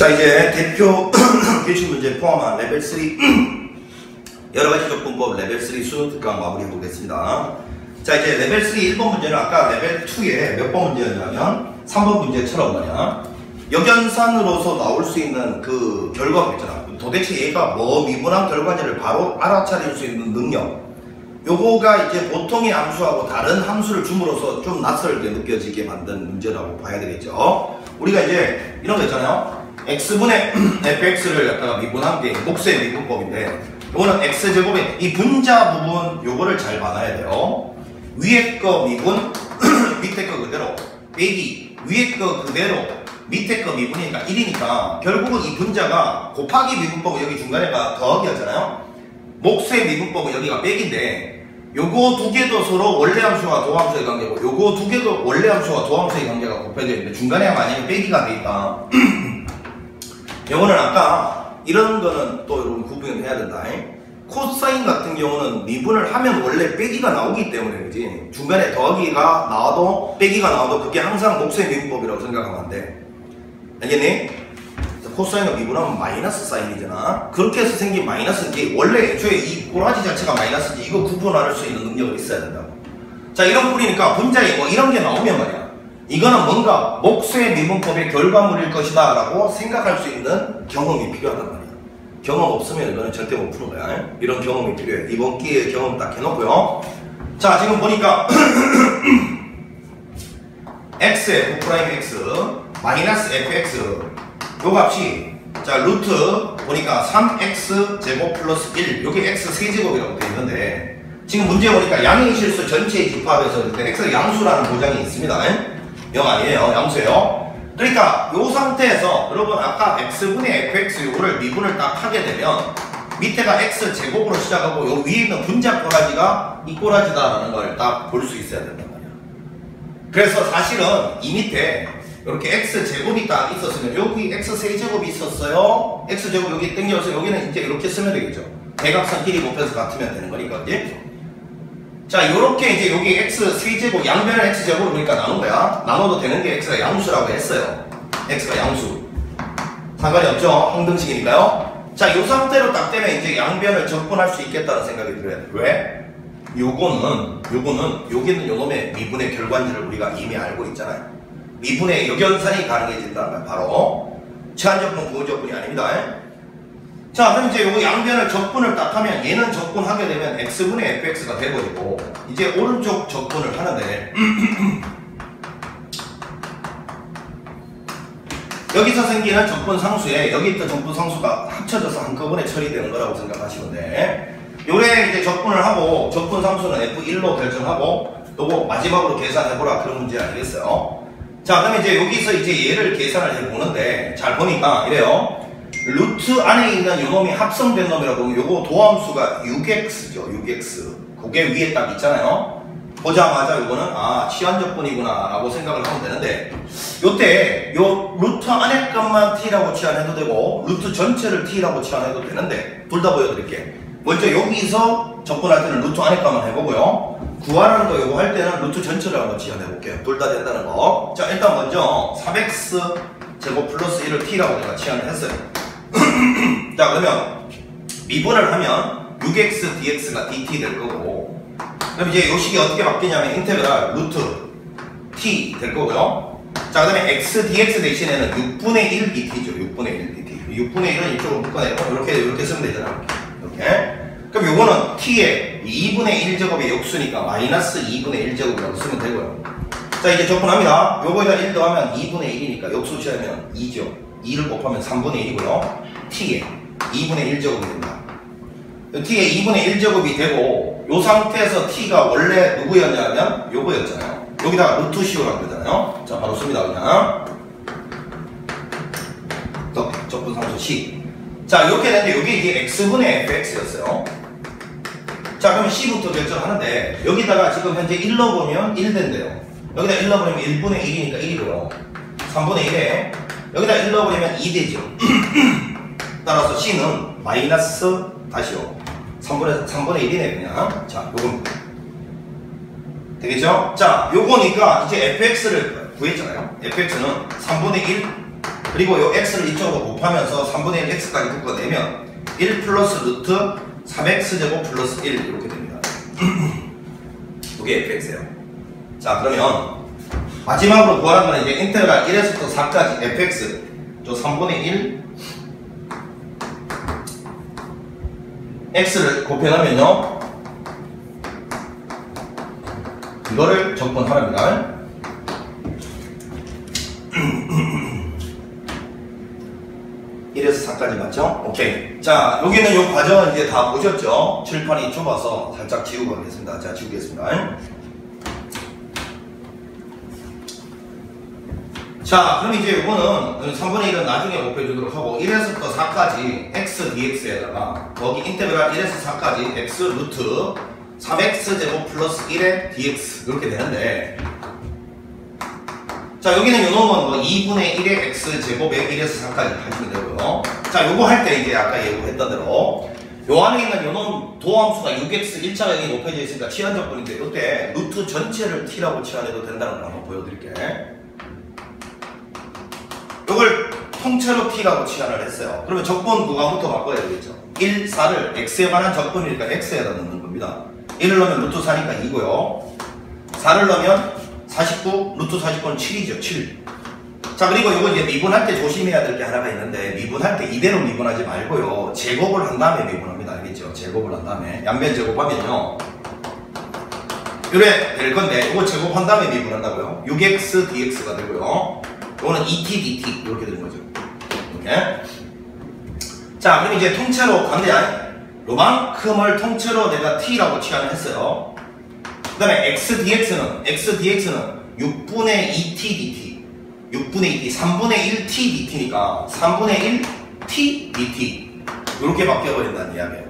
자, 이제 대표 기출문제 포함한 레벨 3 여러가지 적분법 레벨 3 수능 특강 마무리해 보겠습니다. 자, 이제 레벨 3 1번 문제는 아까 레벨 2에 몇 번 문제였냐면 3번 문제처럼 뭐냐, 역연산으로서 나올 수 있는 그 결과가 있잖아. 도대체 얘가 뭐 미분한 결과인지를 바로 알아차릴 수 있는 능력, 요거가 이제 보통의 함수하고 다른 함수를 줌으로써 좀 낯설게 느껴지게 만든 문제라고 봐야 되겠죠. 우리가 이제 이런 거 있잖아요. x분의 fx를 갖다가 미분한 게 목수의 미분법인데, 요거는 x제곱의 이 분자 부분 요거를 잘 받아야 돼요. 위에 거 미분 밑에 거 그대로 빼기 위에 거 그대로 밑에 거 미분이니까 1이니까 결국은 이 분자가 곱하기 미분법은 여기 중간에가 더하기였잖아요. 목수의 미분법은 여기가 빼기인데, 요거 두 개도 서로 원래 함수와 도함수의 관계고, 요거 두 개도 원래 함수와 도함수의 관계가 곱해져 있는데 중간에 만약에 빼기가 되니까 요거는 아까 이런 거는 또 여러분 구분을 해야 된다. 코사인 같은 경우는 미분을 하면 원래 빼기가 나오기 때문에 그지, 중간에 더하기가 나와도 빼기가 나와도 그게 항상 목수의 미분법이라고 생각하면 안 돼. 알겠니? 코사인과 미분하면 마이너스 사인이잖아. 그렇게 해서 생긴 마이너스는 게 원래 애초에 이 꼬라지 자체가 마이너스인지 이거 구분할 수 있는 능력이 있어야 된다고. 자, 이런 뿌리니까 분자에 뭐 이런 게 나오면 말이야, 이거는 뭔가 목수의 미분법의 결과물일 것이다 라고 생각할 수 있는 경험이 필요하단 말이야. 경험 없으면 이거는 절대 못 푸는 거야. 이런 경험이 필요해. 이번 기회에 경험 딱 해놓고요. 자, 지금 보니까 x의 f'x 마이너스 fx 요 값이, 자, 루트 보니까 3x 제곱 플러스 1, 요게 x 세제곱이라고 되어 있는데, 지금 문제 보니까 양의 실수 전체의 집합에서 x가 양수라는 보장이 있습니다. 영 아니에요. 양수예요. 그러니까 요 상태에서 여러분 아까 x분의 fx 요거를 미분을 딱 하게 되면 밑에가 x 제곱으로 시작하고 요 위에 있는 분자 꼬라지가 이 꼬라지다라는 걸 딱 볼 수 있어야 된단 말이야. 그래서 사실은 이 밑에 이렇게 x제곱이 딱 있었으면 여기 x세제곱이 있었어요. x제곱 여기 땡겨서 여기는 이제 이렇게 쓰면 되겠죠. 대각선 길이 곱해서 같으면 되는 거니까. 이제 자, 요렇게 이제 여기 x세제곱 양변을 x제곱으로 그러니까 나눈 거야. 나눠도 되는 게 x가 양수라고 했어요. x가 양수 상관이 없죠. 항등식이니까요. 자, 요 상태로 딱 되면 이제 양변을 적분할 수 있겠다는 생각이 들어야 돼. 왜? 요거는 여기는 요놈의 미분의 결과인지를 우리가 이미 알고 있잖아요. 미분의 역연산이 가능해진다는 거야. 바로 제한적분, 부호적분이 아닙니다. 자, 그럼 이제 요거 양변을 적분을 딱 하면 얘는 적분하게 되면 x분의 fx가 돼버리고, 이제 오른쪽 적분을 하는데 여기서 생기는 적분 상수에 여기 있던 적분 상수가 합쳐져서 한꺼번에 처리되는 거라고 생각하시면 돼. 요래 이제 적분을 하고 적분 상수는 f1로 결정하고 요거 마지막으로 계산해보라, 그런 문제 아니겠어요? 자, 그럼 이제 여기서 이제 얘를 계산을 해보는데, 잘 보니까 이래요. 루트 안에 있는 요놈이 합성된 놈이라고 하면 요거 도함수가 6x죠. 6x. 그게 위에 딱 있잖아요. 보자마자 요거는 아, 치환적분이구나 라고 생각을 하면 되는데, 요때 요 루트 안에 것만 t라고 치환해도 되고 루트 전체를 t라고 치환해도 되는데, 둘 다 보여드릴게. 먼저 여기서 적분할 때는 루트 안에 것만 해보고요. 구하라는 거 요거 할 때는 루트 전체를 한번 치환해볼게요. 둘 다 된다는 거. 자, 일단 먼저 3x 제곱 플러스 1을 t라고 내가 치환을 했어요. 자, 그러면 미분을 하면 6x dx가 dt 될 거고, 그럼 이제 요 식이 어떻게 바뀌냐면 인테그랄 루트 t 될 거고요. 자, 그 다음에 x dx 대신에는 6분의 1 dt죠. 6분의 1 dt. 6분의 1은 이쪽으로 묶어내고 이렇게 쓰면 되잖아. 이렇게. 그럼 요거는 t의 2분의 1제곱의 역수니까 마이너스 2분의 1제곱이라고 쓰면 되고요. 자, 이제 적분합니다. 요거에다 1 더하면 2분의 1이니까 역수 취하면 2죠. 2를 곱하면 3분의 1이고요. t의 2분의 1제곱이 됩니다. t의 2분의 1제곱이 되고, 요 상태에서 t가 원래 누구였냐면 요거였잖아요. 여기다가 루트 씌우라고 그러잖아요. 자, 바로 씁니다. 그냥 적분상수 c. 자, 이렇게 되는데 여기 이제 x분의 fx였어요. 자, 그러면 c부터 결정하는데, 여기다가 지금 현재 1 넣어보면 1 된대요. 여기다 1 넣어버리면 1분의 1이니까 1이고요. 3분의 1에 여기다 1 넣어버리면 2 되죠. 따라서 c는 마이너스 다시요 3분의 1이네 그냥. 자, 요건 되겠죠? 자, 요거니까 이제 fx를 구했잖아요. fx는 3분의 1 그리고 요 x를 이쪽으로 곱하면서 3분의 1 x까지 묶어내면 1 플러스 루트 3x제곱 플러스 1 이렇게 됩니다. 이게 fx예요. 자, 그러면 마지막으로 구하는 건 이제 인테그랄 1에서부터 4까지 fx 저 3분의 1 x를 곱해놓으면요 이거를 적분하랍니다. 이래서 4까지 맞죠? 오케이. 자, 여기는 요 과정은 이제 다 보셨죠? 칠판이 좁아서 살짝 지우고 가겠습니다. 자, 지우겠습니다. 자, 그럼 이제 요거는 3분의 1은 나중에 곱해주도록 하고 1에서부터 4까지 x dx에다가 거기 인테그랄 1에서 4까지 x 루트 3x제곱 플러스 1의 dx 이렇게 되는데 자, 여기는 요 놈은 뭐 2분의 1의 x제곱에 1에서 4까지 하시면 되고요. 자, 요거 할 때 이제 아까 예고했던 대로 요 안에 있는 요 놈 도함수가 6x 1차량이 높여져 있으니까 치환적분인데 요때 루트 전체를 t라고 치환해도 된다는 걸 한번 보여드릴게. 요걸 통째로 t라고 치환을 했어요. 그러면 적분 구간부터 바꿔야 되겠죠. 1, 4를 x에 관한 적분이니까 x에다 넣는 겁니다. 1을 넣으면 루트 4니까 2고요. 4를 넣으면 49, 루트 49는 7이죠. 7. 자, 그리고 이거 이제 미분할 때 조심해야 될 게 하나가 있는데 미분할 때 이대로 미분하지 말고요. 제곱을 한 다음에 미분합니다. 알겠죠? 제곱을 한 다음에 양변 제곱하면요 이래 될 건데 이거 제곱한 다음에 미분한다고요. 6x dx가 되고요. 이거는 2t dt 이렇게 되는 거죠. 이렇게. 자, 그럼 이제 통째로 반대야. 요만큼을 통째로 내가 t라고 치환을 했어요. 그 다음에 x dx는 6분의 2t dt 6분의 2t 3분의 1 t dt니까 3분의 1 t dt 이렇게 바뀌어버린다는 이야기예요.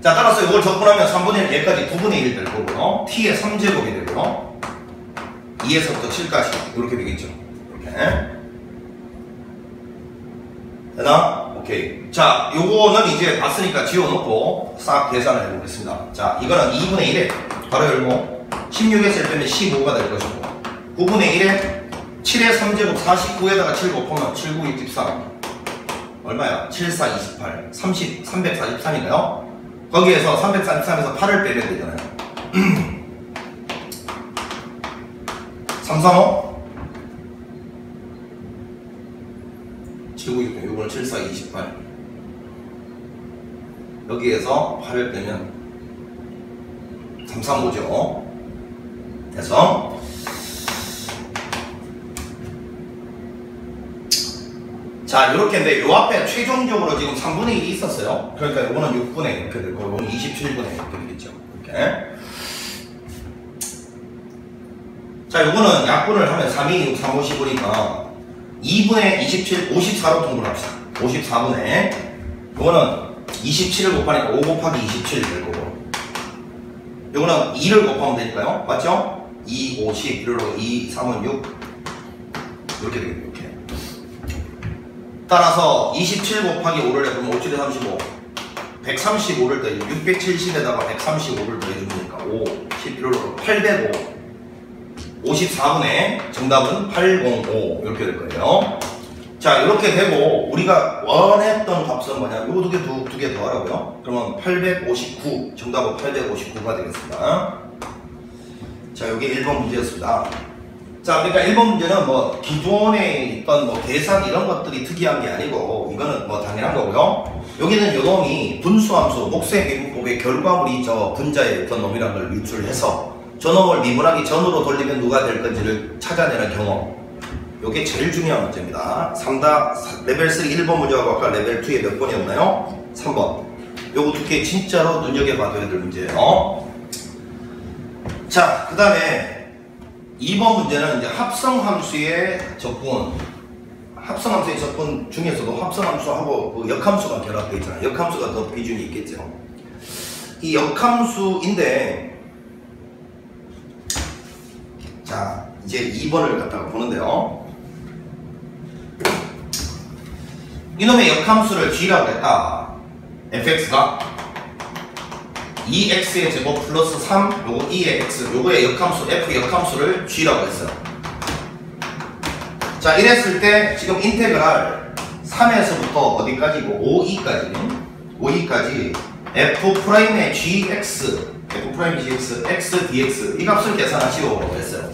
자, 따라서 이걸 적분하면 3분의 1 얘까지 9분의 1 될 거고요. t의 3제곱이 되고요. 2에서부터 7까지 이렇게 되겠죠. 이렇게 되나? 오케이. 자, 요거는 이제 봤으니까 지워놓고 싹 계산을 해보겠습니다. 자, 이거는 2분의 1에 바로 열고 16에서 1 빼면 15가 될 것이고 9분의 1에 7의 3제곱 49에다가 7 곱하면 7, 9, 63 얼마야? 7, 4, 28 30, 343이네요. 거기에서 343에서 8을 빼면 되잖아요. 3, 3, 5 7, 9, 6, 요거는 7, 4, 28 여기에서 8을 빼면 3, 3, 5죠. 그래서 자, 요렇게인데 요 앞에 최종적으로 지금 3분의 1이 있었어요. 그러니까 요거는 6분의 1 이렇게 되고 요거는 27분의 1 이렇게 되겠죠. 이렇게. 자, 요거는 약분을 하면 3, 2, 6, 3, 5, 15니까 2분의 27, 54로 통분합시다. 54분의 요거는 27을 곱하니까 5 곱하기 27 될 거고 요거는 2를 곱하면 되니까요. 맞죠? 2, 50, 1로 2, 3은 6 이렇게 되겠죠. 이렇게. 따라서 27 곱하기 5를 해보면 5, 7에 35 135를 더해주면 670에다가 135를 더해주니까 5, 11로 805 54분의 정답은 805 이렇게 될 거예요. 자, 이렇게 되고 우리가 원했던 값은 뭐냐? 요거 두 개 더하라고요. 그러면 859 정답은 859가 되겠습니다. 자, 여기 1번 문제였습니다. 자, 그러니까 1번 문제는 뭐 기존에 있던 뭐 계산 이런 것들이 특이한 게 아니고 이거는 뭐 당연한 거고요. 여기는 요 놈이 분수함수 목수의 미분법의 결과물이 저 분자의 어떤 놈이라는 걸 유출해서 저 놈을 미분하기 전으로 돌리면 누가 될 건지를 찾아내는 경험. 요게 제일 중요한 문제입니다. 레벨 3 1번 문제하고 아까 레벨 2에 몇 번이었나요? 3번. 요거 두 개 진짜로 눈여겨봐둬야 될 문제예요. 자, 그 다음에 2번 문제는 이제 합성함수의 적분. 합성함수의 적분 중에서도 합성함수하고 그 역함수가 결합되어 있잖아요. 역함수가 더 비중이 있겠죠. 이 역함수인데, 자, 이제 2번을 갖다가 보는데요. 이놈의 역함수를 g라고 했다. fx가 2x의 제곱 플러스 3 요거 2의 x 요거의 역함수 f 역함수를 g라고 했어요. 자, 이랬을 때 지금 인테그랄 3에서부터 어디까지고 5e까지 f'의 gx x dx 이 값을 계산하시오 했어요.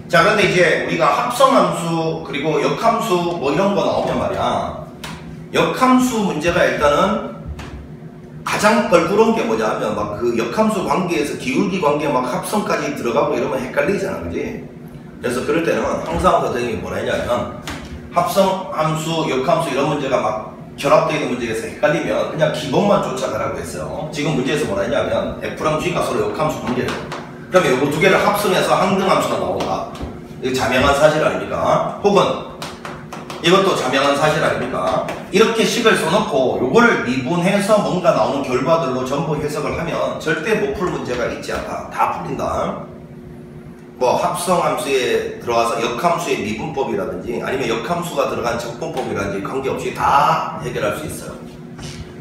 자, 그런데 이제 우리가 합성함수 그리고 역함수 뭐 이런 거 나오면 말이야, 역함수 문제가 일단은 가장 껄끄러운 게 뭐냐 하면 막 그 역함수 관계에서 기울기 관계 막 합성까지 들어가고 이러면 헷갈리잖아, 그지? 그래서 그럴 때는 항상 선생님이 뭐라 했냐면 합성함수, 역함수 이런 문제가 막 결합되어 있는 문제에서 헷갈리면 그냥 기본만 쫓아가라고 했어요. 지금 문제에서 뭐라 했냐면 F랑 G가 서로 역함수 관계래요. 그러면 이거 두 개를 합성해서 항등함수가 나온다. 이거 자명한 사실 아닙니까? 혹은 이것도 자명한 사실 아닙니까? 이렇게 식을 써놓고 요거를 미분해서 뭔가 나오는 결과들로 전부 해석을 하면 절대 못 풀 문제가 있지 않다. 다 풀린다. 뭐 합성함수에 들어가서 역함수의 미분법이라든지 아니면 역함수가 들어간 적분법이라든지 관계없이 다 해결할 수 있어요.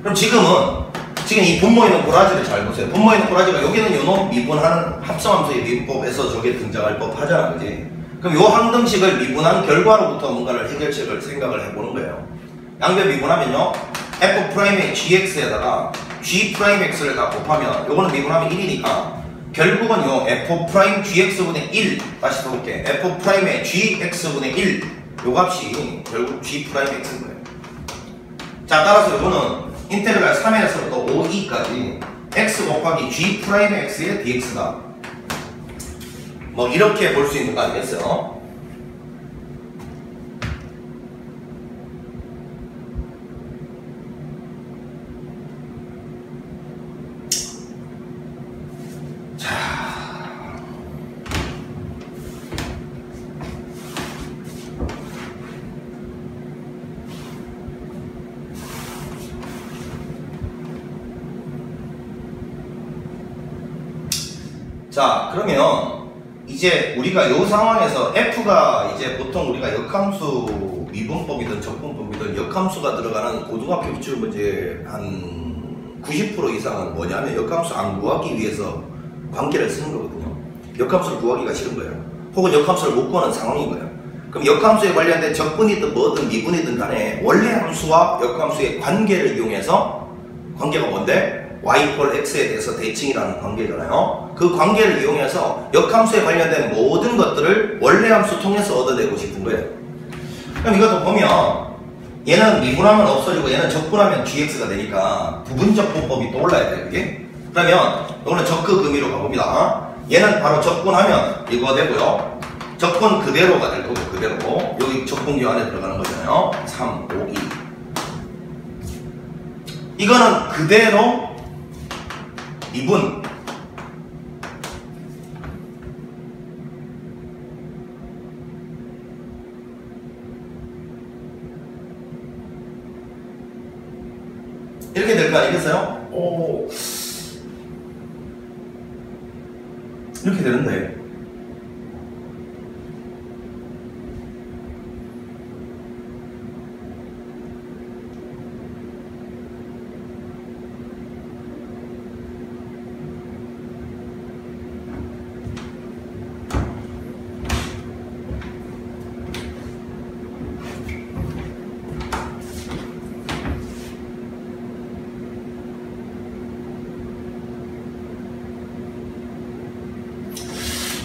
그럼 지금 이 분모에 있는 고라지를 잘 보세요. 분모에 있는 고라지가 여기는 요놈 미분하는 합성함수의 미분법에서 저게 등장할 법 하잖아, 그지? 그럼 요 항등식을 미분한 결과로부터 뭔가를 해결책을 생각을 해보는 거예요. 양변 미분하면요, f'의 gx에다가 g'x를 다 곱하면 요거는 미분하면 1이니까 결국은 요 f'gx분의 1 다시 써볼게. f'의 gx분의 1 요 값이 결국 g'x인 거예요. 자, 따라서 요거는 인테그랄 3에서부터 5e까지 x 곱하기 g'x의 dx다. 뭐 이렇게 볼 수 있는 거 아니겠어요? 자, 그러면 이제 우리가 이 상황에서 F가 이제 보통 우리가 역함수 미분법이든 적분법이든 역함수가 들어가는 고등학교 기출 문제 한 90% 이상은 뭐냐면 역함수 안 구하기 위해서 관계를 쓰는 거거든요. 역함수를 구하기가 싫은 거예요. 혹은 역함수를 못 구하는 상황인 거예요. 그럼 역함수에 관련된 적분이든 뭐든 미분이든 간에 원래 함수와 역함수의 관계를 이용해서, 관계가 뭔데? y=x에 대해서 대칭이라는 관계잖아요. 그 관계를 이용해서 역함수에 관련된 모든 것들을 원래 함수 통해서 얻어내고 싶은 거예요. 그럼 이것도 보면 얘는 미분하면 없어지고 얘는 적분하면 gx가 되니까 부분적분법이 떠올라야 돼요, 그게. 그러면 이거는 적그 의미로 가봅니다. 얘는 바로 적분하면 이거 되고요. 적분 그대로가 될 거고, 그대로. 여기 적분교 안에 들어가는 거잖아요. 3, 5, 2. 이거는 그대로 미분. 이렇게 될 거 아니겠어요? 오. 이렇게 되는데.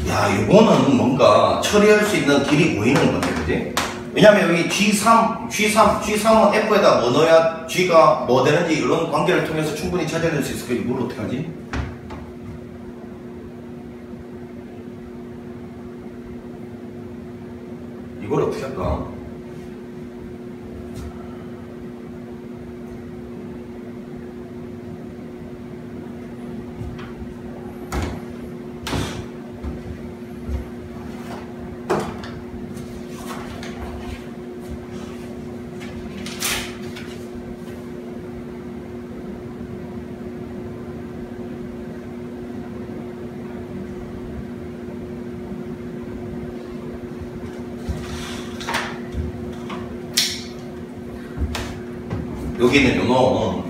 야, 이거는 뭔가 처리할 수 있는 길이 보이는 건데, 그지? 왜냐면 여기 G3은 F에다 뭐 넣어야 G가 뭐 되는지 이런 관계를 통해서 충분히 찾아낼 수 있을 거야. 이걸 어떻게 하지? 이걸 어떻게 할까? 여기는 요놈,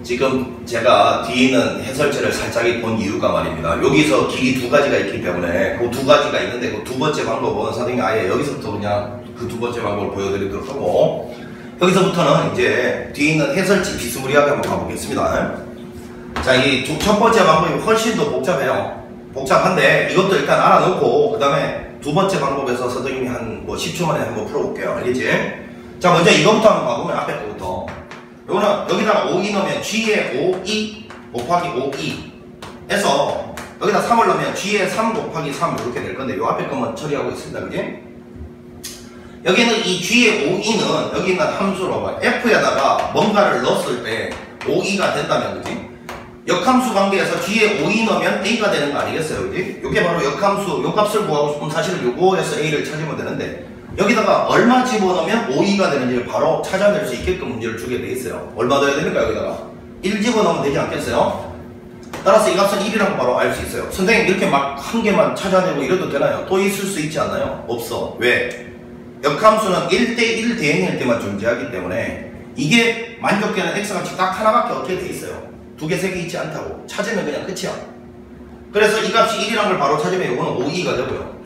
지금 제가 뒤에 있는 해설체를 살짝 본 이유가 말입니다. 여기서 길이 두 가지가 있기 때문에 그 두 가지가 있는데 그 두 번째 방법은 선생님이 아예 여기서부터 그냥 그 두 번째 방법을 보여드리도록 하고, 여기서부터는 이제 뒤에 있는 해설지 비스무리하게 한번 가보겠습니다. 자, 이 첫 번째 방법이 훨씬 더 복잡해요. 복잡한데 이것도 일단 알아놓고 그 다음에 두 번째 방법에서 선생님이 한 뭐 10초 만에 한번 풀어볼게요. 알겠지? 자, 먼저 이거부터 한번 봐보면 앞에 거부터. 요거는 여기다가 5이 넣으면 G에 5E 곱하기 5E 해서 여기다 3을 넣으면 G에 3 곱하기 3 이렇게 될 건데 요 앞에 것만 처리하고 있습니다. 그지? 여기는 이 G의 5E는 여기 있는 함수로 F에다가 뭔가를 넣었을 때 5E가 된다면, 그지? 역함수 관계에서 G에 5E 넣으면 A가 되는 거 아니겠어요? 그지? 이게 바로 역함수, 요 값을 구하고 싶으면 사실은 요거에서 A를 찾으면 되는데, 여기다가 얼마 집어넣으면 5E가 되는지를 바로 찾아낼 수 있게끔 문제를 주게 돼 있어요. 얼마 넣어야 됩니까? 여기다가 1 집어넣으면 되지 않겠어요? 따라서 이 값은 1이라고 바로 알 수 있어요. 선생님 이렇게 막 한 개만 찾아내고 이래도 되나요? 또 있을 수 있지 않나요? 없어. 왜? 역함수는 1대1 대응일 때만 존재하기 때문에 이게 만족되는 x값이 딱 하나밖에 없게 돼 있어요. 두 개, 세 개 있지 않다고. 찾으면 그냥 끝이야. 그래서 이 값이 1이란 걸 바로 찾으면 이거는 5E가 되고요.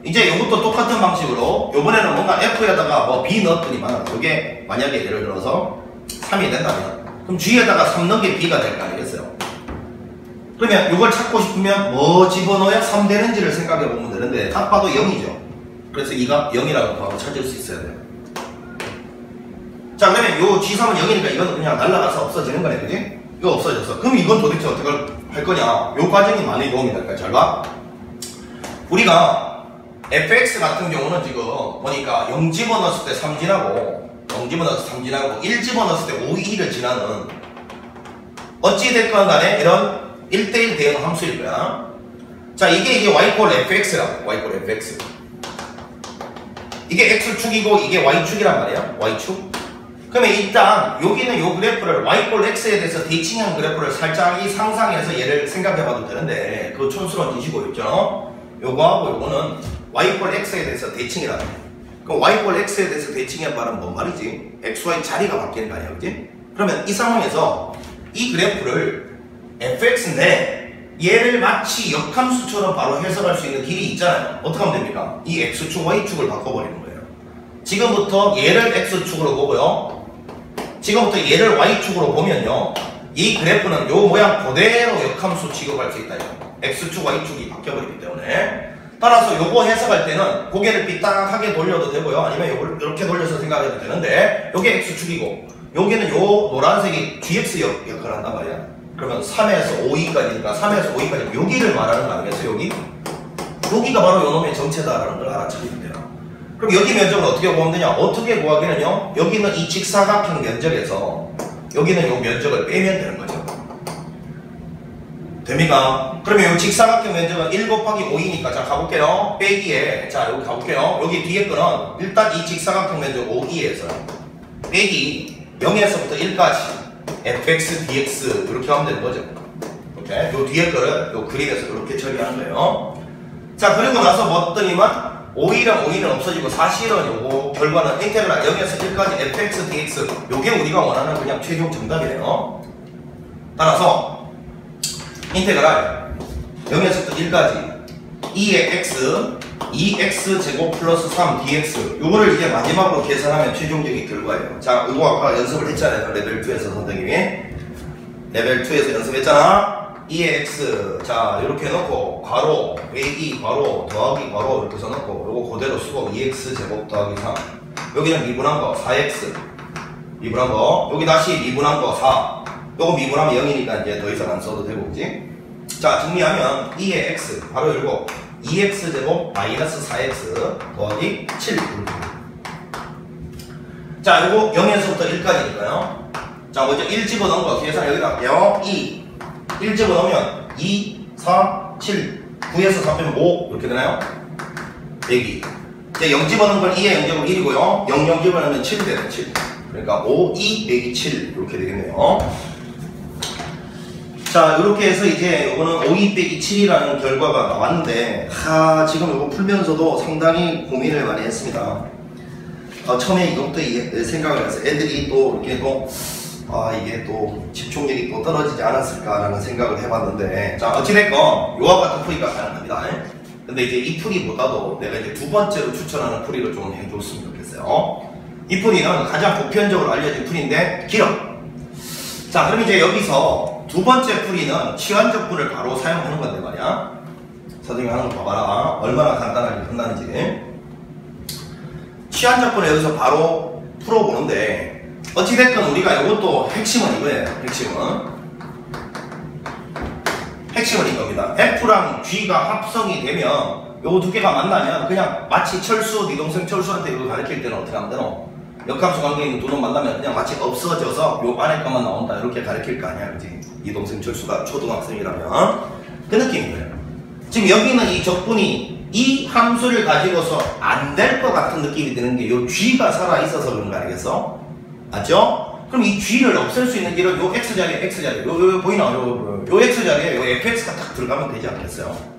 이제 이것도 똑같은 방식으로 요번에는 뭔가 F에다가 뭐 B 넣었더니만 이게 만약에 예를 들어서 3이 된다면 그럼 G에다가 3 넣은 게 B가 될 거 아니겠어요? 그러면 이걸 찾고 싶으면 뭐 집어넣어야 3 되는지를 생각해 보면 되는데 딱 봐도 0이죠. 그래서 이가 0이라고 바로 찾을 수 있어야 돼요. 자, 그러면 요 G3은 0이니까 이건 그냥 날아가서 없어지는 거네, 그지? 이거 없어졌어. 그럼 이건 도대체 어떻게 할 거냐? 요 과정이 많이 도움이 될까요? 잘 봐. 우리가 fx 같은 경우는 지금 보니까 0 집어넣었을 때 3 지나고 0 집어넣었을 때 3 지나고 1 집어넣었을 때 5, 2를 지나는 어찌됐건 간에 이런 1대1 대응 함수일 거야. 자, 이게 y = fx라고. y = fx. 이게 x축이고 이게 y축이란 말이야. y축. 그러면 일단 여기는 요 그래프를 y = x에 대해서 대칭한 그래프를 살짝 상상해서 얘를 생각해봐도 되는데 그 촌스러운 지시고 있죠. 요거하고 요거는 y = x에 대해서 대칭이라는 거야. 그럼 y = x에 대해서 대칭한 말은 뭔 말이지? x, y 자리가 바뀌는 거 아니야, 그지? 그러면 이 상황에서 이 그래프를 fx인데 얘를 마치 역함수처럼 바로 해석할 수 있는 길이 있잖아요. 어떻게 하면 됩니까? 이 x축, y축을 바꿔버리는 거예요. 지금부터 얘를 x축으로 보고요. 지금부터 얘를 y축으로 보면요. 이 그래프는 요 모양 그대로 역함수 취급할 수 있다. x축, y축이 바뀌어버리기 때문에. 따라서 요거 해석할 때는 고개를 삐딱하게 돌려도 되고요. 아니면 요걸 이렇게 돌려서 생각해도 되는데 요게 x축이고 여기는 요 노란색이 gx 역할을 한단 말이야. 그러면 3에서 5위까지니까 3에서 5위까지 여기를 말하는 거 아니겠어요? 여기가 바로 요놈의 정체다라는 걸 알아차리면 돼요. 그럼 여기 면적을 어떻게 구하면 되냐? 어떻게 구하기는요? 여기는 이 직사각형 면적에서 여기는 요 면적을 빼면 되는 거죠. 됩니까? 그러면 요 직사각형 면적은 1 곱하기 5이니까 자 가볼게요. 빼기에 자 여기 가볼게요. 여기 뒤에 거는 일단 이 직사각형 면적 5e에서 빼기 0에서부터 1까지 fx, dx 이렇게 하면 되는 거죠. 오케이? 요 뒤에 거를 요 그림에서 이렇게 처리하는 거예요. 자, 그리고 나서 뭐 어떠니만 5이랑 5는 없어지고 사실은 요거 결과는 인테그랄 0에서 1까지 fx, dx 요게 우리가 원하는 그냥 최종 정답이에요. 따라서 인테그랄 0에서부터 1까지 2의 x 2x 제곱 플러스 3 dx 요거를 이제 마지막으로 계산하면 최종적인 결과예요. 자, 이거 아까 연습을 했잖아요. 레벨 2에서 선생님이 레벨 2에서 연습했잖아. 2의 x 자 이렇게 해놓고 괄호 빼기 괄호 더하기 괄호 이렇게 써놓고 요거 그대로 쓰고 2x 제곱 더하기 3 여기는 미분한 거 4x 미분한 거 여기 다시 미분한 거 4 요거 미분하면 0이니까 이제 더 이상 안 써도 되고 그지? 자, 정리하면 2의 x 바로 열고 2x 제곱 마이너스 4x 더하기 7 자, 요거 0에서부터 1까지니까요. 자, 먼저 1 집어넣은 거 계산 여기다 할게요. 1 집어넣으면 2, 4, 7 9에서 4 빼면 5 이렇게 되나요? 빼기 이제 0 집어넣은 건 2의 0제곱 1이고요 0 집어넣으면 7 되네 7 그러니까 5, 2 빼기 7 이렇게 되겠네요. 자, 이렇게 해서 이제 이거는 5, 2 빼기 7이라는 결과가 나왔는데 지금 이거 풀면서도 상당히 고민을 많이 했습니다. 처음에 이것부터 생각을 해서 애들이 또 이렇게 또 이게 또 집중력이 또 떨어지지 않았을까라는 생각을 해봤는데 자, 어찌됐건 요와 같은 풀이가 가능합니다. 근데 이제 이 풀이보다도 내가 이제 두 번째로 추천하는 풀이를 좀 해줬으면 좋겠어요. 이 풀이는 가장 보편적으로 알려진 풀인데 길어. 자, 그럼 이제 여기서 두 번째 풀이는 치환적분을 바로 사용하는 건데 말이야. 선생님이 하는 거 봐봐라. 얼마나 간단하게 끝나는지. 치환적분을 여기서 바로 풀어보는데 어찌됐든 우리가 이것도 핵심은 이거예요. 핵심은 이겁니다. F랑 G가 합성이 되면 요 두 개가 만나면 그냥 마치 철수, 네 동생 철수한테 이거 가르칠 때는 어떻게 하면 되노? 역함수 관계에 있는 두 놈 만나면 그냥 마치 없어져서 요 안에 것만 나온다 이렇게 가르칠 거 아니야, 그지? 이 동생 철수가 초등학생이라면 그 느낌이에요. 지금 여기는 이 적분이 이 함수를 가지고서 안 될 것 같은 느낌이 드는 게 요 G가 살아있어서 그런 거 알겠어? 맞죠? 그럼 이 G를 없앨 수 있는 길은 요 X자리에 요 보이나? 요 X자리에 요 FX가 딱 들어가면 되지 않겠어요?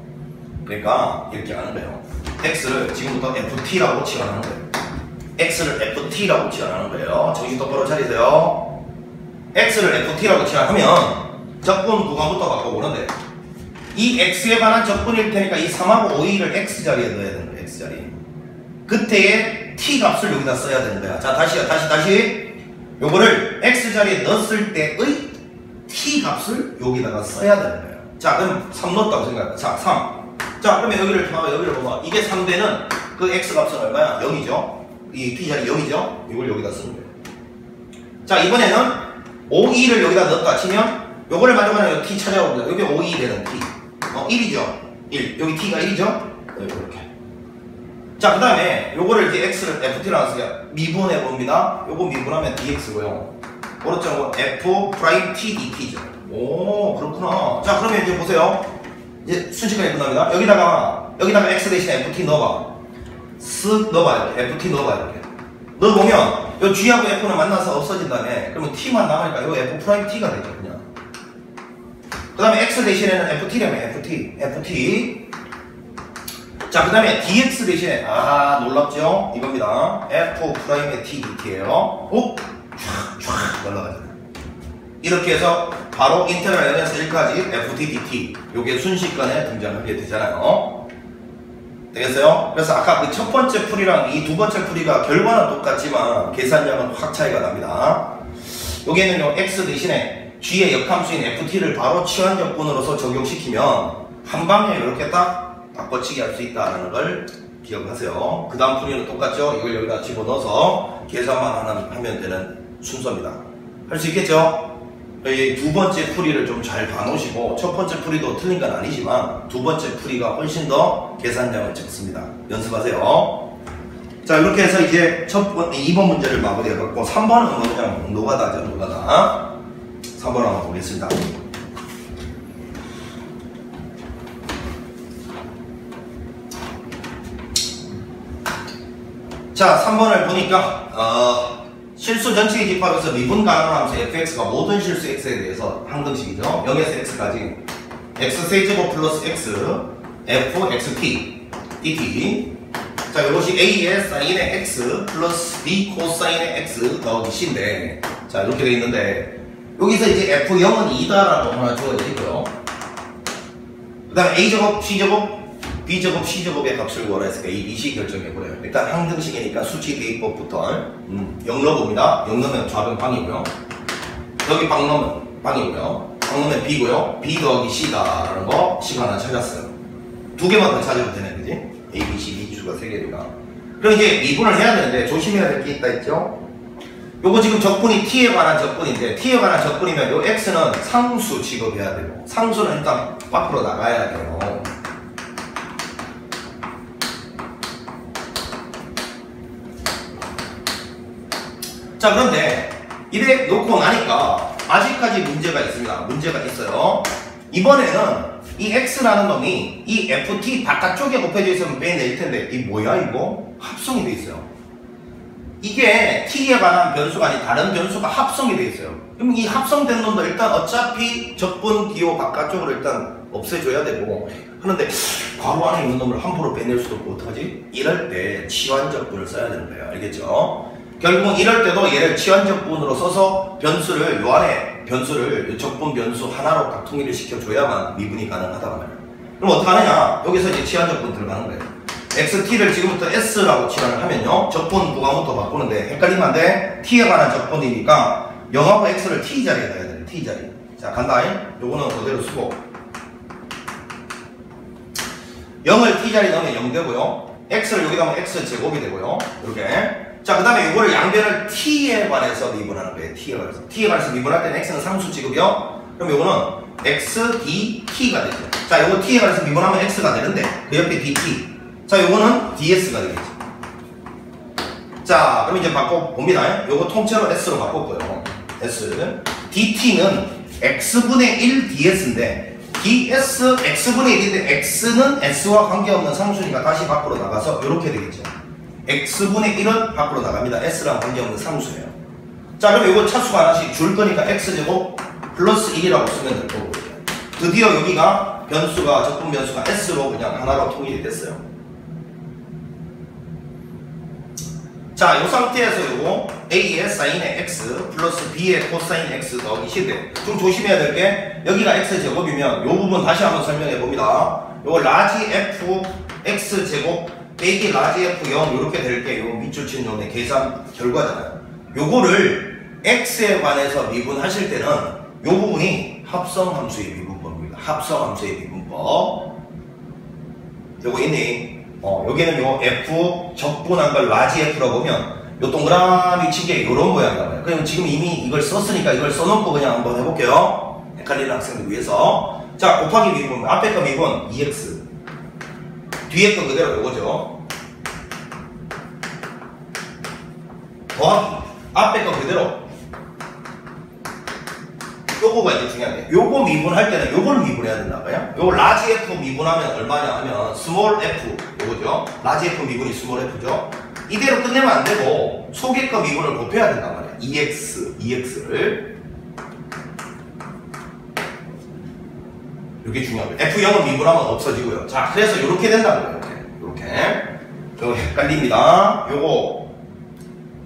그러니까 이렇게 하는 거예요. X를 지금부터 FT라고 치환하는 거예요. X를 FT라고 치환하는 거예요. 정신 똑바로 차리세요. X를 FT라고 치환하면 적분 구간부터 바꿔보는데 이 X에 관한 적분일 테니까 이 3하고 5를 X자리에 넣어야 되는 거예요. X자리에. 그때의 T 값을 여기다 써야 되는 거야. 자, 다시. 요거를 X자리에 넣었을 때의 T 값을 여기다가 써야 되는 거예요. 자, 그럼 3 넣었다고 생각해. 자, 3. 자, 그러면 여기를 봐봐. 이게 3되는 그 X 값은 얼마야? 0이죠? 이 T자리 0이죠? 이걸 여기다 쓰는 거예요. 자, 이번에는 5,2를 여기다 넣었다 치면 요거를 만족하는 T 찾아옵니다. 여기 5,2 되는 T. 1이죠? 1. 여기 T가 1이죠? 이렇게. 자, 그 다음에 요거를 이제 X를 FT라고 쓰니까 미분해 봅니다. 요거 미분하면 DX고요. 오른쪽은 F 프라임 T DT죠. 오, 그렇구나. 자, 그러면 이제 보세요. 이제 순식간에 끝납니다. 여기다가 X 대신에 FT 넣어봐. 쓱 넣어봐. 이렇게. FT 넣어봐. 이렇게. 넣어보면 요 G하고 F는 만나서 없어진 다음에 그러면 T만 남으니까 요 F 프라임 T가 되죠. 그냥. 그 다음에 X 대신에는 FT라면 FT. 자, 그 다음에 dx 대신에 놀랍죠? 이겁니다. f 프라임의 t dt예요. 오, 쫙 날라가잖아요. 이렇게 해서 바로 인테그랄 0에서 1까지 ft dt 요게 순식간에 등장하게 되잖아요. 되겠어요? 그래서 아까 그 첫 번째 풀이랑 이 두 번째 풀이가 결과는 똑같지만 계산량은 확 차이가 납니다. 여기에는 요 x 대신에 g의 역함수인 ft를 바로 치환적분으로서 적용시키면 한 방에 이렇게 딱 바꿔치기 할 수 있다는 걸 기억하세요. 그 다음 풀이는 똑같죠? 이걸 여기다 집어넣어서 계산만 하면 되는 순서입니다. 할 수 있겠죠? 이 두 번째 풀이를 좀 잘 봐놓으시고 첫 번째 풀이도 틀린 건 아니지만 두 번째 풀이가 훨씬 더 계산량을 적습니다. 연습하세요. 자, 이렇게 해서 이제 2번 문제를 마무리해봤고 3번은 그냥 노가다죠. 노가다. 3번 한번 보겠습니다. 자, 3번을 보니까 실수 전체의 집합에서 미분 가능한 함수 fx가 모든 실수 x에 대해서 항등식이죠. 0에서 x까지 x세제곱 플러스 x f xt dt. 자, 이것이 a의 사인의 x 플러스 b 코사인의 x 더하기 c인데, 자, 이렇게 되어 있는데 여기서 이제 f0은 2다라고 하나 주어져 있고요. 그 다음에 a제곱 c제곱 b제곱 c제곱의 값을 구하라 했으니까 a, b, c 결정해버려요. 일단 항등식이니까 수치 대입법부터 0 넣어봅니다. 0 넣으면 좌변 방이고요. 여기 방 넣으면 방이고요. 방 넣으면 b고요. b 더하기 c다라는 거 식 하나 찾았어요. 두 개만 더 찾으면 되네, 그지? a, b, c, b 수가 3개니까. 그럼 이제 미분을 해야 되는데 조심해야 될 게 있다 했죠? 요거 지금 적분이 t에 관한 적분인데 t에 관한 적분이면 요 x는 상수 취급해야 되고 상수는 일단 밖으로 나가야 돼요. 자, 그런데 이래 놓고 나니까 아직까지 문제가 있습니다. 문제가 있어요. 이번에는 이 x라는 놈이 이 ft 바깥쪽에 곱해져 있으면 빼낼 텐데 이 뭐야 이거? 합성이 돼 있어요. 이게 t에 관한 변수가 아닌 다른 변수가 합성이 돼 있어요. 그럼 이 합성된 놈도 일단 어차피 적분 기호 바깥쪽으로 일단 없애줘야 되고 하는데 괄호 안에 있는 놈을 함부로 빼낼 수도 없고 어떡하지? 이럴 때 치환적분을 써야 되는 거예요. 알겠죠? 결국은 이럴 때도 얘를 치환적분으로 써서 변수를 요 안에 변수를 적분 변수 하나로 딱 통일을 시켜줘야만 미분이 가능하단 말이에요. 그럼 어떡하느냐? 여기서 이제 치환 적분 들어가는 거예요. xt를 지금부터 s라고 치환을 하면요. 적분 구간부터 바꾸는데 헷갈리면 안 돼. t에 관한 적분이니까 0하고 x를 t 자리에 넣어야 돼. t 자리. 자, 간다. 요거는 그대로 쓰고 0을 t 자리에 넣으면 0 되고요. x를 여기다 하면 x 제곱이 되고요. 이렇게. 자, 그 다음에 이거를 양변을 t에 관해서 미분하는 거예요. t에 관해서. t에 관해서 미분할 때는 x는 상수 취급이요. 그럼 이거는 x, d, t가 되죠. 자, 요거 t에 관해서 미분하면 x가 되는데 그 옆에 dt. 자, 요거는 ds가 되겠죠. 자, 그럼 이제 바꿔봅니다. 요거 통째로 s로 바꿨고요. s. dt는 x분의 1 ds인데 ds, x분의 1인데 x는 s와 관계없는 상수니까 다시 밖으로 나가서 이렇게 되겠죠. x분의 1은 밖으로 나갑니다. s랑 관계없는 상수예요. 자, 그럼 이거 차수가 하나씩 줄 거니까 x제곱 플러스 1이라고 쓰면 될 거고 드디어 여기가 변수가 적분 변수가 s로 그냥 하나로 통일이 됐어요. 자, 이 상태에서 요거 a의 사인의 x 플러스 b의 코사인 x 더하기 10에 좀 조심해야 될 게 여기가 x제곱이면 요 부분 다시 한번 설명해 봅니다. 요거 라지 f x제곱 a 라지 f 0 이렇게 될 게 요 밑줄 친 놈의 계산 결과잖아요. 요거를 x에 관해서 미분하실 때는 요 부분이 합성함수의 미분법입니다. 합성함수의 미분법. 요거 있니? 여기는 요 f 적분한 걸 라지 f라고 보면 요 동그라미 친 게 요런 모양이란 말이에요. 그럼 지금 이미 이걸 썼으니까 이걸 써놓고 그냥 한번 해볼게요. 헷갈리는 학생들 위해서. 자, 곱하기 미분. 앞에 거 미분 2x. 뒤에 거 그대로 요거죠. 더하기. 앞에 거 그대로. 요거가 이제 중요한데 요거 미분할 때는 요걸 미분해야 된다고요. 요거 라지 f 미분하면 얼마냐 하면 스몰 f 요거죠. 라지 f 미분이 스몰 f죠. 이대로 끝내면 안 되고 속의 거 미분을 곱해야 된단 말이야. 2x를 이게 중요합니다. f0은 미분하면 없어지고요. 자, 그래서 이렇게 된다는 거예요. 이렇게 요거 헷갈립니다. 요거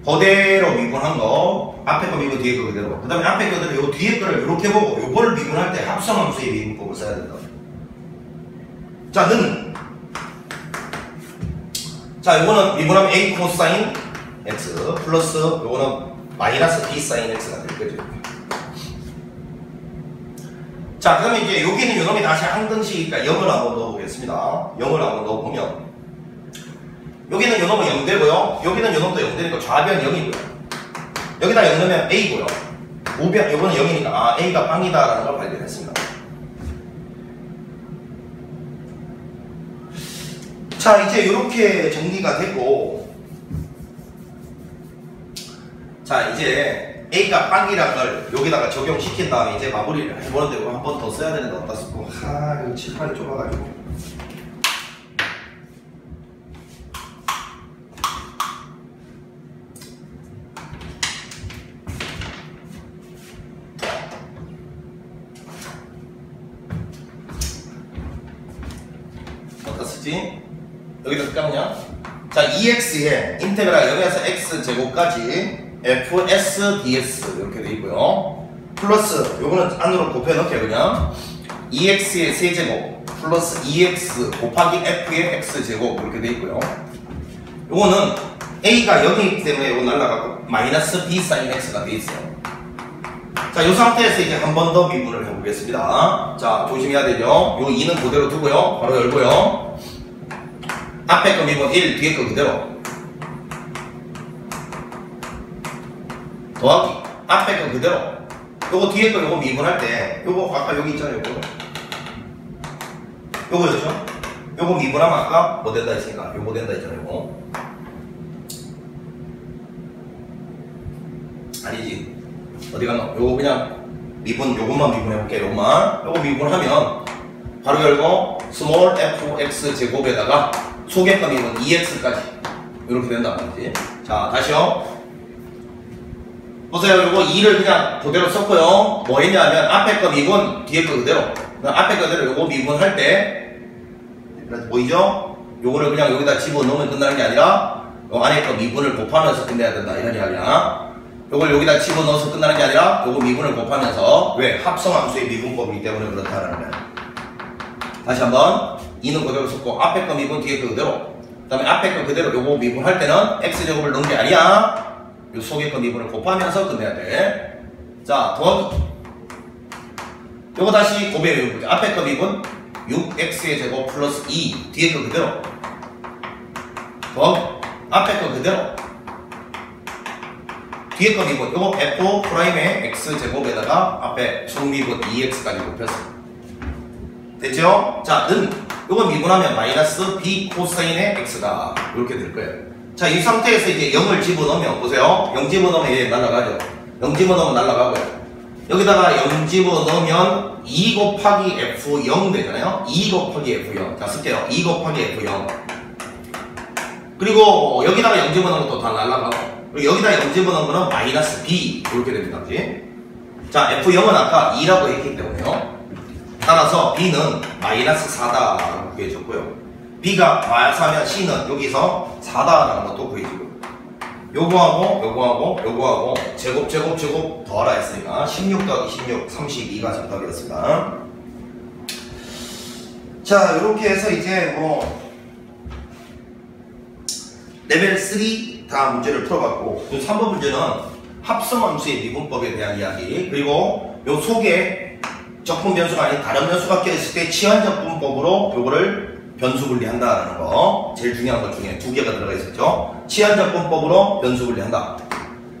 그대로 미분한 거 앞에 거 미분 뒤에 거 그대로 그 다음에 앞에 거들은 요 뒤에 거를 이렇게 보고 요거를 미분할 때 합성함수의 미분법을 써야 된다. 자, 자, 요거는 미분하면 a 코사인 x 플러스 요거는 마이너스 b 사인 x가 될 거죠. 자, 그러면 이제 여기는 요놈이 다시 항등식이니까 0을 한번 넣어보겠습니다. 0을 한번 넣어보면 여기는 요놈은 0 되고요. 여기는 요놈도 0 되니까 좌변 0이고요. 여기다 0 넣으면 a고요. 우변, 요거는 0이니까 아, a가 빵이다라는 걸 발견했습니다. 자, 이제 이렇게 정리가 되고 자, 이제 a가 빵이라는 걸 여기다가 적용시킨 다음에 이제 마무리를 해보는데 한 번 더 써야 되는데 어디다 쓰고 이거 칠판이 좁아가지고 어디다 쓰지? 여기다 쓸까 그냥? 자, 2x에 인테그랄 0에서 x제곱까지 fs ds 이렇게 돼 있고요. 플러스 요거는 안으로 곱해 넣게 그냥 2x의 세제곱 플러스 2x 곱하기 f의 x제곱 이렇게 돼 있고요. 요거는 a가 0이기 때문에 요거 날라가고 마이너스 b 사인 x가 돼 있어요. 자, 요 상태에서 이제 한 번 더 미분을 해보겠습니다. 자, 조심해야 되죠. 요 2는 그대로 두고요. 바로 열고요. 앞에 거 미분 1, 뒤에 거 그대로. 더하기. 앞에 거 그대로. 요거 뒤에 거 요거 미분할 때, 요거 아까 여기 있잖아요. 요거였죠? 요거 미분하면 아까 뭐 된다 했으니까, 요거 된다 했잖아요. 요거. 아니지. 어디 갔나? 요거 그냥 미분, 요것만 미분해볼게요. 요것만. 요거 미분하면 바로 열고 스몰 fx 제곱에다가 소개값 미분 2x까지 이렇게 된단 말이지. 자, 다시요. 보세요. 요거 2를 그냥 그대로 썼고요. 뭐 했냐면 앞에 거 미분, 뒤에 거 그대로. 앞에 거 그대로 요거 미분할 때 보이죠? 요거를 그냥 여기다 집어넣으면 끝나는 게 아니라 요 안에 거 미분을 곱하면서 끝내야 된다 이런 이야기야. 요걸 여기다 집어넣어서 끝나는 게 아니라 요거 미분을 곱하면서 왜? 합성함수의 미분법이기 때문에 그렇다라는 거야. 다시 한번 2는 그대로 썼고 앞에 거 미분 뒤에 거 그대로. 그 다음에 앞에 거 그대로 요거 미분할 때는 x제곱을 넣은 게 아니야. 요 속에 거 미분을 곱하면서 끝내야 돼. 자, 더하기. 요거 다시 곱해 외워보자. 앞에 거 미분 6x의 제곱 플러스 2 뒤에 거 그대로. 더하기. 앞에 거 그대로. 뒤에 거 미분 요거 f''의 x제곱에다가 앞에 속미분 2x까지 곱했어. 됐죠? 자, 는 요거 미분하면 마이너스 b 코사인의 x가 이렇게 될 거예요. 자, 이 상태에서 이제 0을 집어넣으면 보세요. 0 집어넣으면 얘 날아가죠. 0 집어넣으면 날아가고요. 여기다가 0 집어넣으면 2 곱하기 f0 되잖아요. 2 곱하기 f0. 자, 쓸게요. 2 곱하기 f0. 그리고 여기다가 0 집어넣으면 또 다 날아가고. 그리고 여기다 0 집어넣은 거는 마이너스 b 이렇게 됩니다. 그치? 자, F0은 아까 2라고 했기 때문에요. 따라서 B는 마이너스 4다라고 구해줬고요. B가 마이너스 하면 C는 여기서 4다라는 것도 구해주고 요거하고 제곱 더하라 했으니까 16 더하기 16 32가 정답이었습니다. 자, 이렇게 해서 이제 뭐 레벨 3 다 문제를 풀어봤고, 3번 문제는 합성함수의 미분법에 대한 이야기, 그리고 요 속에 적분 변수가 아닌 다른 변수가 껴있을 때 치환적분법으로 요거를 변수 분리한다라는 거, 제일 중요한 것 중에 2개가 들어가 있었죠. 치환적분법으로 변수 분리한다.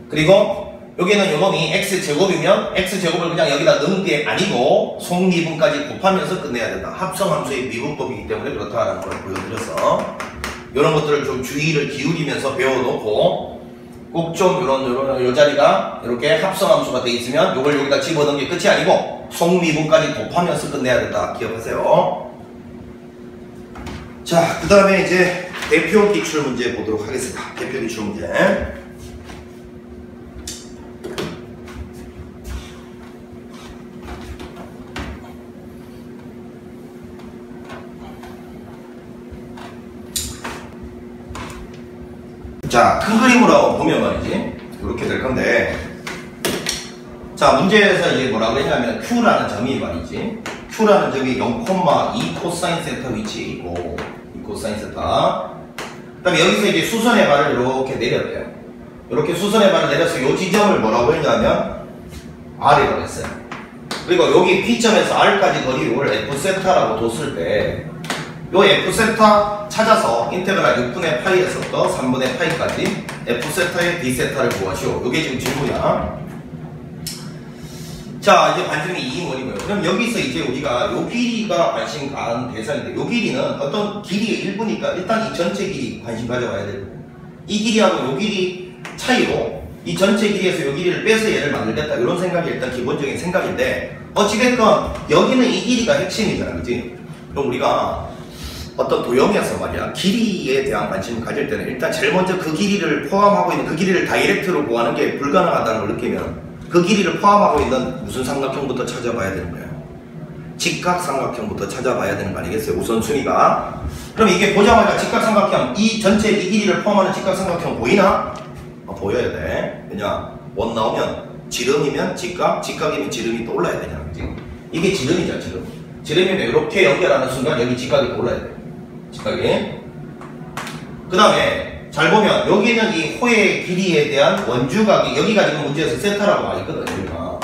그리고 여기는 요 놈이 x제곱이면 x제곱을 그냥 여기다 넣은 게 아니고 속미분까지 곱하면서 끝내야 된다. 합성함수의 미분법이기 때문에 그렇다라는 걸 보여드렸어. 이런 것들을 좀 주의를 기울이면서 배워놓고 꼭 좀 요 자리가 이렇게 합성함수가 돼 있으면 이걸 여기다 집어넣은 게 끝이 아니고 속미분까지 곱하면서 끝내야 된다. 기억하세요. 자, 그 다음에 이제 대표 기출 문제 보도록 하겠습니다. 대표 기출 문제. 자, 큰 그림으로 보면 말이지 이렇게 될 건데, 자, 문제에서 이제 뭐라고 했냐면 Q라는 점이 말이지, Q라는 점이 0,2 코사인 세타 위치에 있고 2 코사인 세타. 그 다음에 여기서 이제 수선의 발을 이렇게 내렸대요. 이렇게 수선의 발을 내려서 이 지점을 뭐라고 했냐면 R이라고 했어요. 그리고 여기 P점에서 R까지 거리를 F세타라고 뒀을 때 요 F세타 찾아서 인테그랄 6분의 파이에서부터 3분의 파이까지 F세타의 B세타를 구하시오. 요게 지금 질문이야. 자, 이제 관점이 2인원이고요. 그럼 여기서 이제 우리가 요 길이가 관심 가는 대상인데, 요 길이는 어떤 길이의 일부니까 일단 이 전체 길이 관심 가져와야 되고, 이 길이하고 요 길이 차이로 이 전체 길이에서 요 길이를 빼서 얘를 만들겠다, 이런 생각이 일단 기본적인 생각인데, 어찌됐건 여기는 이 길이가 핵심이잖아, 그치? 그럼 우리가 어떤 도형에서 말이야, 길이에 대한 관심을 가질 때는 일단 제일 먼저 그 길이를 포함하고 있는 그 길이를 다이렉트로 구하는 게 불가능하다는 걸 느끼면 그 길이를 포함하고 있는 무슨 삼각형부터 찾아봐야 되는 거예요. 직각삼각형부터 찾아봐야 되는 거 아니겠어요? 우선순위가. 그럼 이게 보자마자 직각삼각형, 이 전체 이 길이를 포함하는 직각삼각형 보이나? 보여야 돼. 왜냐? 원 나오면 지름이면 직각, 직각이면 지름이 또 올라야 되잖아. 그치? 이게 지름이죠, 지름. 지름이면 이렇게 연결하는 순간 여기 직각이 또 올라야 돼. 직각이. 그 다음에 잘 보면 여기는 이 호의 길이에 대한 원주각이, 여기가 지금 문제에서 세타라고 나와 있거든, 여기가.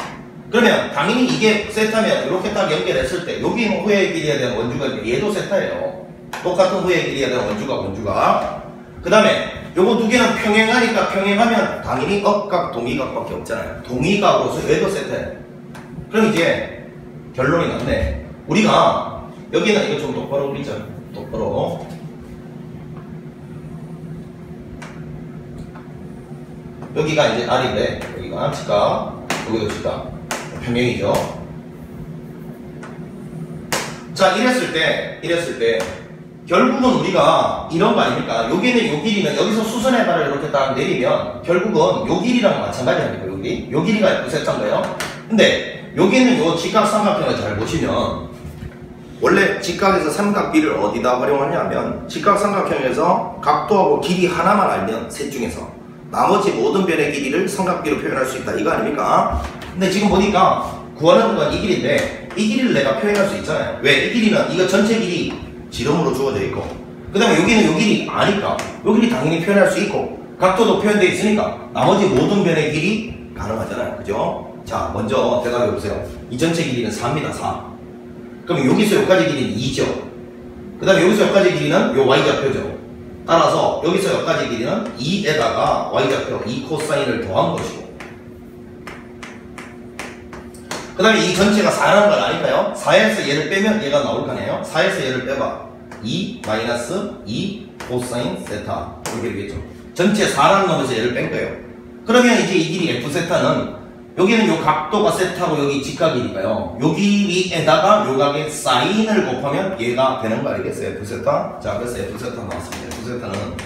그러면 당연히 이게 세타면 이렇게 딱 연결했을 때 여기는 호의 길이에 대한 원주각이, 얘도 세타예요. 똑같은 호의 길이에 대한 원주각. 그 다음에 요거 두 개는 평행하니까, 평행하면 당연히 억각, 동의각밖에 없잖아요. 동의각으로서 얘도 세타예요. 그럼 이제 결론이 났네. 우리가 여기는 이거 좀 똑바로 그리자. 똑바로. 여기가 이제 R인데 여기가 직각, 여기도 직각, 평행이죠. 자, 이랬을 때 결국은 우리가 이런 거 아닙니까? 여기는 요 길이는 여기서 수선의 발을 이렇게 딱 내리면 결국은 요 길이랑 마찬가지 아닙니까? 요 길이가 F세타인 거예요. 근데 여기는 요 직각삼각형을 잘 보시면 원래 직각에서 삼각비를 어디다 활용하냐면 직각삼각형에서 각도하고 길이 하나만 알면 셋 중에서 나머지 모든 변의 길이를 삼각비로 표현할 수 있다, 이거 아닙니까? 근데 지금 보니까 구하는 건 이 길인데 이 길이를 내가 표현할 수 있잖아요. 왜? 이 길이는 이거 전체 길이 지름으로 주어져 있고, 그 다음에 여기는 요 길이 아니까 요 길이 당연히 표현할 수 있고, 각도도 표현되어 있으니까 나머지 모든 변의 길이 가능하잖아요. 그죠? 자, 먼저 대답해 보세요. 이 전체 길이는 4입니다. 4. 그럼 여기서 여기까지 길이는 2죠. 그 다음에 여기서 여기까지 길이는 요 y좌표죠. 따라서 여기서 여기까지 길이는 2에다가 y좌표 2 코사인을 더한 것이고, 그 다음에 이 전체가 4라는 건 아닐까요? 4에서 얘를 빼면 얘가 나올 거네요. 4에서 얘를 빼봐. 2 마이너스 2 코사인 세타. 이렇게 되겠죠. 전체 4라는 놈에서 얘를 뺀 거예요. 그러면 이제 이 길이 f 세타는 여기는 요 각도가 세타고 여기 직각이니까요. 요 길이에다가 요 각의 사인을 곱하면 얘가 되는 거 알겠어요? f 세타. 자, 그래서 f 세타 나왔습니다. f 세타는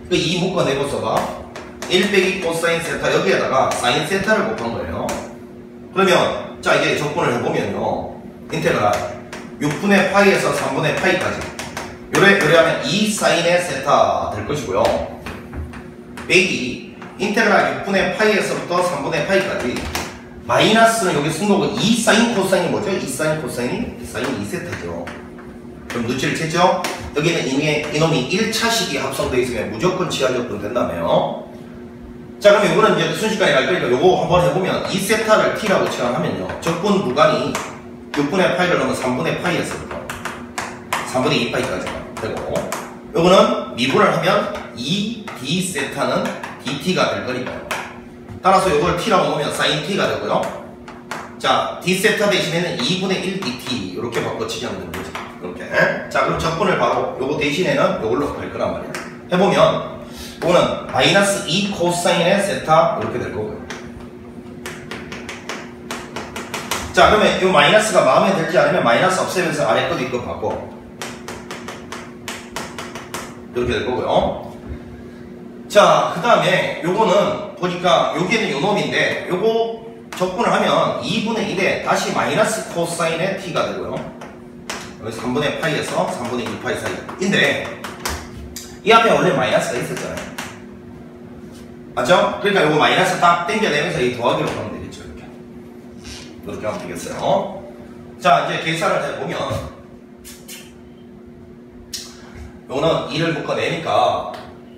그 2 묶어내고서가 1 빼기 코사인 세타 여기에다가 사인 세타를 곱한 거예요. 그러면 자, 이제 적분을 해보면요. 인테그랄 6분의 파이에서 3분의 파이까지 요래하면 2 사인의 세타 될 것이고요. 빼기 인테그랄 6분의 파이에서부터 3분의 파이까지 마이너스는 여기 쓴 거고 2 사인 코사인이 뭐죠? 2 사인 코사인이 사인 2세타죠. 그럼 눈치를 챘죠? 여기는 이놈이 1차식이 합성되어 있으면 무조건 치환적분 된다며요. 자, 그러면 이거는 이제 순식간에 갈 거니까 요거 한번 해보면 2세타를 t라고 치환하면요. 적분 무관이 6분의 파이를 넣으면 3분의 파이에서부터 3분의 2파이까지가 되고, 요거는 미분을 하면 2d세타는 dt가 될 거니까요. 따라서 요걸 t라고 놓으면 sin t가 되고요. 자, d세타 대신에는 2분의 1 dt 이렇게 바꿔치기하면 되는 거죠. 이렇게. 자, 그럼 적분을 바로 요거 대신에는 요걸로 갈 거란 말이야. 해보면 요거는 마이너스 2 코사인의 세타 이렇게 될 거고요. 자, 그러면 이 마이너스가 마음에 들지 않으면 마이너스 없애면서 아래 것도 있고 바꿔. 이렇게 될 거고요. 자, 그 다음에 요거는 보니까 여기는 요 놈인데 요거 적분을 하면 2분의 1에 다시 마이너스 코사인의 t가 되고요. 여기 3분의 파이에서 3분의 2파이 사이인데 이 앞에 원래 마이너스가 있었잖아요. 맞죠? 그러니까 요거 마이너스 딱 땡겨내면서 이 더하기로 하면 되겠죠. 이렇게 하면 되겠어요. 자, 이제 계산을 해보면 요거는 2를 묶어내니까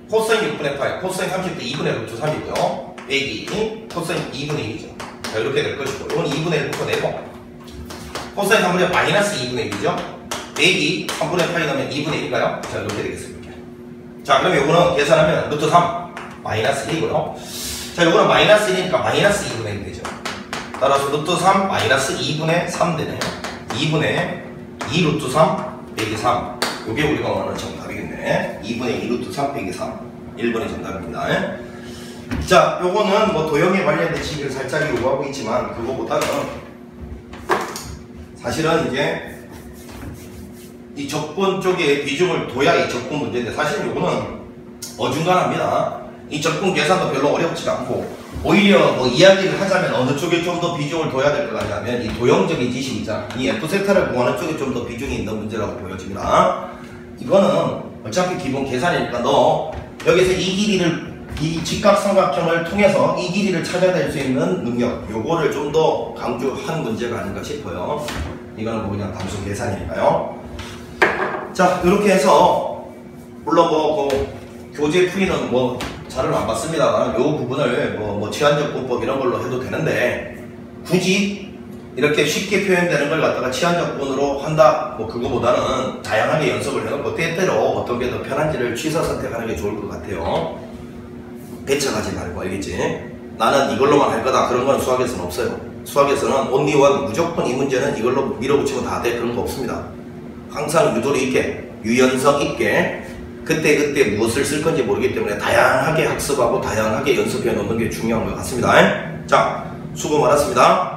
코사인 6분의 파이, 코사인 30대 2분의 루트 3이고요. 빼기 코사인 2분의 1이죠. 자, 이렇게 될 것이고, 이건 2분의 1 묶어내고, 코사인 3분의 마이너스 2분의 1이죠. 빼기 3분의 파이 넣으면 2분의 1인가요? 자, 이렇게 되겠습니다. 자, 그러면 요거는 계산하면 루트 3 마이너스 1이고요. 자, 요거는 마이너스 1이니까 마이너스 2분의 1 되죠. 따라서 루트 3 마이너스 2분의 3 되네요. 2분의 2 루트 3 빼기 3. 요게 우리가 원하는 정답이겠네. 2분의 2 루트 3 빼기 3. 1번이 정답입니다. 자, 요거는 뭐 도형에 관련된 식을 살짝 요구하고 있지만 그거보다는 사실은 이제 이 적분 쪽에 비중을 둬야 이 적분 문제인데, 사실 요거는 어중간합니다. 이 적분 계산도 별로 어렵지가 않고, 오히려 뭐 이야기를 하자면 어느 쪽에 좀 더 비중을 둬야 될 것 같냐면 이 도형적인 지식 있잖아. 이 F세타를 구하는 쪽에 좀 더 비중이 있는 문제라고 보여집니다. 이거는 어차피 기본 계산이니까 너 여기서 이 길이를, 이 직각삼각형을 통해서 이 길이를 찾아낼 수 있는 능력, 요거를 좀 더 강조한 문제가 아닌가 싶어요. 이거는 뭐 그냥 단순 계산이니까요. 자, 이렇게 해서 물론 뭐 교재 풀이는 뭐 잘은 안 봤습니다만 요 부분을 뭐 치환적분법 이런 걸로 해도 되는데, 굳이 이렇게 쉽게 표현되는 걸 갖다가 치환적분으로 한다, 뭐 그거보다는 다양하게 연습을 해놓고 때때로 어떤 게 더 편한지를 취사 선택하는 게 좋을 것 같아요. 배척하지 말고, 알겠지? 나는 이걸로만 할 거다, 그런 건 수학에서는 없어요. 수학에서는 only one, 무조건 이 문제는 이걸로 밀어붙이면 다 돼, 그런 거 없습니다. 항상 유도리 있게, 유연성 있게 그때 무엇을 쓸 건지 모르기 때문에 다양하게 학습하고 다양하게 연습해 놓는 게 중요한 것 같습니다. 자, 수고 많았습니다.